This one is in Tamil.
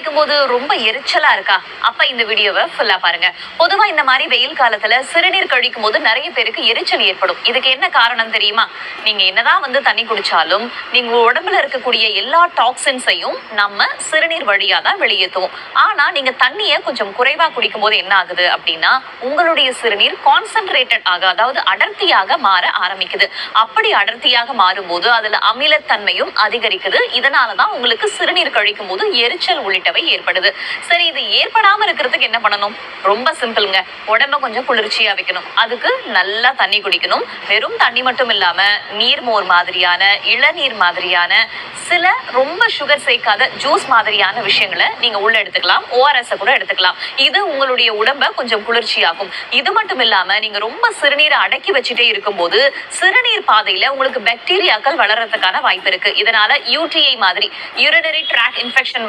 கழிக்கும் போது ரொம்ப எரிச்சலா இருக்கா? அப்ப இந்த வீடியோவை ஃபுல்லா பாருங்க. பொதுவா இந்த மாதிரி வெயில் காலத்துல சிறுநீர் கழிக்கும் போது நிறைய பேருக்கு எரிச்சல் ஏற்படும். இதுக்கு என்ன காரணம் தெரியுமா? நீங்க என்னதான் தண்ணி குடிச்சாலும் நீங்க உடம்புல இருக்கக்கூடிய எல்லா டாக்ஸின்ஸையும் நம்ம சிறுநீர் வழியா தான் வெளியேற்றுவோம். ஆனா நீங்க தண்ணியை கொஞ்சம் குறைவா குடிக்கும் போது என்ன ஆகுது அப்படின்னா, உங்களுடைய சிறுநீர் கான்சென்ட்ரேட்டட் ஆக, அதாவது அடர்த்தியாக மாற ஆரம்பிக்குது. அப்படி அடர்த்தியாக மாறும்போது அதுல அமிலத்தன்மையும் அதிகரிக்குது. இதனாலதான் உங்களுக்கு சிறுநீர் கழிக்கும் போது எரிச்சல் உள்ளிட்டவை ஏற்படுது. சரி, இது ஏற்படாம இருக்கிறதுக்கு என்ன பண்ணணும்? ரொம்ப சிம்பிள்ங்க. உடம்ப கொஞ்சம் குளிர்ச்சியா வைக்கணும். அதுக்கு நல்லா தண்ணி குடிக்கணும். வெறும் தண்ணி மட்டும் இல்லாம நீர்மோர் மாதிரியான, இளநீர் மாதிரியான, சில ரொம்ப சுகர் சேர்க்காத ஜூஸ் மாதிரியான விஷயங்களை நீங்க உள்ள எடுத்துக்கலாம். ஓஆர்எஸ் கூட எடுத்துக்கலாம். இது உங்களுடைய உடம்ப கொஞ்சம் குளிர்ச்சியாகும். இது மட்டும் இல்லாம நீங்க ரொம்ப சிறுநீரை அடக்கி வச்சுட்டே இருக்கும்போது சிறுநீர் பாதையில உங்களுக்கு பாக்டீரியாக்கள் வளர்றதுக்கான வாய்ப்பு இருக்கு. இதனால யூடிஐ மாதிரி, யூரினரி ட்ராக் இன்ஃபெக்ஷன்